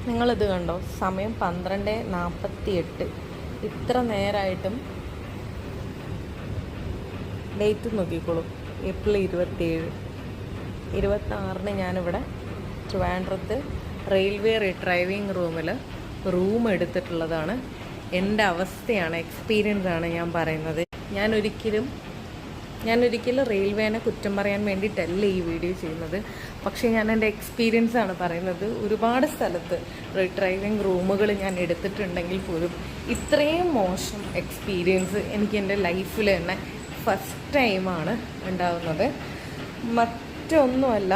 നിങ്ങളിത് കണ്ടോ, സമയം 12:48. ഇത്ര നേരമായിട്ടും ഡേറ്റ് നോക്കിക്കോളൂ. ഏപ്രിൽ 27. 26-ന് ഞാനിവിടെ ട്രിവാൻഡ്രത്ത് റെയിൽവേ ഡ്രൈവിംഗ് റൂമിൽ റൂം എടുത്തിട്ടുള്ളതാണ്. എൻ്റെ അവസ്ഥയാണ്, എക്സ്പീരിയൻസ് ആണ് ഞാൻ പറയുന്നത്. ഞാനൊരിക്കലും റെയിൽവേനെ കുറ്റം പറയാൻ വേണ്ടിയിട്ടല്ല ഈ വീഡിയോ ചെയ്യുന്നത്. പക്ഷേ ഞാൻ എൻ്റെ എക്സ്പീരിയൻസ് ആണ് പറയുന്നത്. ഒരുപാട് സ്ഥലത്ത് ഡ്രൈവിംഗ് റൂമുകൾ ഞാൻ എടുത്തിട്ടുണ്ടെങ്കിൽ പോലും ഇത്രയും മോശം എക്സ്പീരിയൻസ് എനിക്ക് എൻ്റെ ലൈഫിൽ തന്നെ ഫസ്റ്റ് ടൈമാണ് ഉണ്ടാകുന്നത്. മറ്റൊന്നുമല്ല,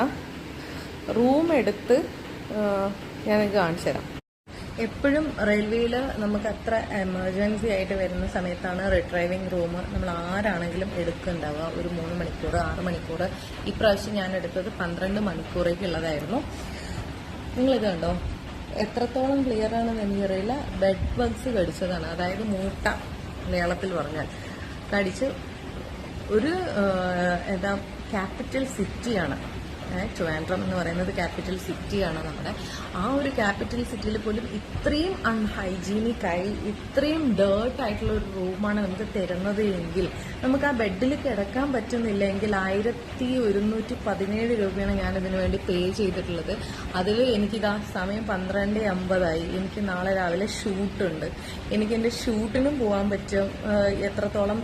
റൂം എടുത്ത് ഞാൻ കാണിച്ചു തരാം. എപ്പോഴും റെയിൽവേയിൽ നമുക്ക് അത്ര എമർജൻസി ആയിട്ട് വരുന്ന സമയത്താണ് ഡ്രൈവിംഗ് റൂം നമ്മൾ ആരാണെങ്കിലും എടുക്കുന്നുണ്ടാവുക. ഒരു 3 മണിക്കൂർ 6 മണിക്കൂർ. ഇപ്രാവശ്യം ഞാൻ എടുത്തത് 12 മണിക്കൂറേക്കുള്ളതായിരുന്നു. നിങ്ങളിത് കണ്ടോ, എത്രത്തോളം ക്ലിയർ ആണെന്ന് എനിക്കറിയില്ല. ബെഡ് ബഗ്സ് കടിച്ചതാണ്, അതായത് മൂട്ട മലയാളത്തിൽ പറഞ്ഞാൽ കടിച്ച്. ഒരു ക്യാപിറ്റൽ സിറ്റിയാണ് ട്രിവാൻഡ്രം എന്ന് പറയുന്നത്. ക്യാപിറ്റൽ സിറ്റിയാണ് നമ്മുടെ. ആ ഒരു ക്യാപിറ്റൽ സിറ്റിയിൽ പോലും ഇത്രയും അൺഹൈജീനിക്കായി ഇത്രയും ഡേർട്ടായിട്ടുള്ള ഒരു റൂമാണ് നമുക്ക് തരുന്നത് എങ്കിൽ നമുക്ക് ആ ബെഡിൽ കിടക്കാൻ പറ്റുന്നില്ല എങ്കിൽ 1117 രൂപയാണ് ഞാനിതിനു വേണ്ടി പേ ചെയ്തിട്ടുള്ളത്. അതിൽ എനിക്കിതാ സമയം 12:50. എനിക്ക് നാളെ രാവിലെ ഷൂട്ടുണ്ട്. എനിക്ക് എൻ്റെ ഷൂട്ടിനും പോകാൻ പറ്റും. എത്രത്തോളം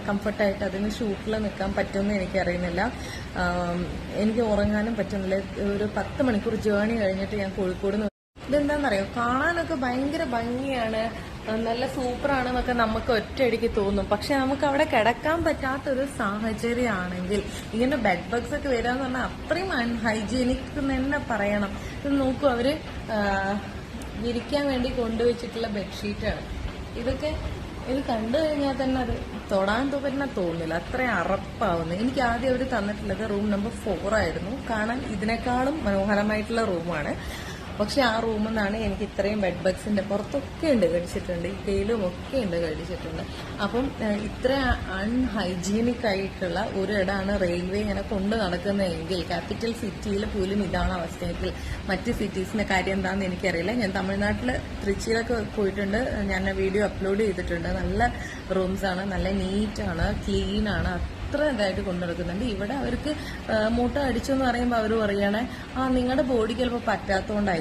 കംഫർട്ടായിട്ട് അതിന് ഷൂട്ടിൽ നിൽക്കാൻ പറ്റുമെന്ന് എനിക്കറിയുന്നില്ല. എനിക്ക് ഉറങ്ങാനും പറ്റുന്നില്ല. ഒരു 10 മണിക്കൂർ ജേർണി കഴിഞ്ഞിട്ട് ഞാൻ കോഴിക്കോട്. ഇതെന്താണെന്നറിയോ, കാണാനൊക്കെ ഭയങ്കര ഭംഗിയാണ്, നല്ല സൂപ്പറാണെന്നൊക്കെ നമുക്ക് ഒറ്റയടിക്ക് തോന്നും. പക്ഷെ നമുക്ക് അവിടെ കിടക്കാൻ പറ്റാത്തൊരു സാഹചര്യമാണെങ്കിൽ ഇങ്ങനെ ബെഡ് ബഗ്സ് ഒക്കെ വരാന്ന് പറഞ്ഞാൽ അത്രയും അൺഹൈജീനിക് എന്ന് തന്നെ പറയണം. ഇത് നോക്കൂ, അവര് വിരിക്കാൻ വേണ്ടി കൊണ്ടുവച്ചിട്ടുള്ള ബെഡ്ഷീറ്റാണ് ഇതൊക്കെ. ഇത് കണ്ടു കഴിഞ്ഞാൽ തന്നെ അത് തൊടാൻ തന്നെ തോന്നില്ല, അത്രയും അറപ്പാവുന്നു. എനിക്ക് ആദ്യം അവർ തന്നിട്ടുള്ളത് റൂം നമ്പർ 4 ആയിരുന്നു. കാണാൻ ഇതിനേക്കാളും മനോഹരമായിട്ടുള്ള റൂമാണ്. പക്ഷെ ആ റൂമിൽ നിന്നാണ് എനിക്ക് ഇത്രയും ബെഡ് ബഗ്സിന്റെ പുറത്തൊക്കെ ഉണ്ട് കടിച്ചിട്ടുണ്ട്, ഈ കയ്യിലും ഒക്കെ ഉണ്ട് കടിച്ചിട്ടുണ്ട്. അപ്പം ഇത്ര അൺഹൈജീനിക് ആയിട്ടുള്ള ഒരിടമാണ് റെയിൽവേ ഇങ്ങനെ കൊണ്ടു നടക്കുന്നതെങ്കിൽ ക്യാപിറ്റൽ സിറ്റിയിൽ പോലും ഇതാണ് അവസ്ഥയെങ്കിൽ മറ്റ് സിറ്റീസിന്റെ കാര്യം എന്താണെന്ന് എനിക്കറിയില്ല. ഞാൻ തമിഴ്നാട്ടിൽ തൃച്ചിയിലൊക്കെ പോയിട്ടുണ്ട്. ഞാൻ വീഡിയോ അപ്ലോഡ് ചെയ്തിട്ടുണ്ട്. നല്ല റൂംസാണ്, നല്ല നീറ്റാണ്, ക്ലീനാണ്, അത്ര ഇതായിട്ട് കൊണ്ടു നടക്കുന്നുണ്ട്. ഇവിടെ അവർക്ക് മൂട്ട അടിച്ചെന്ന് പറയുമ്പോൾ അവർ പറയുകയാണ്, നിങ്ങളുടെ ബോഡിക്ക് ചിലപ്പോൾ പറ്റാത്തതുകൊണ്ടായിരിക്കും.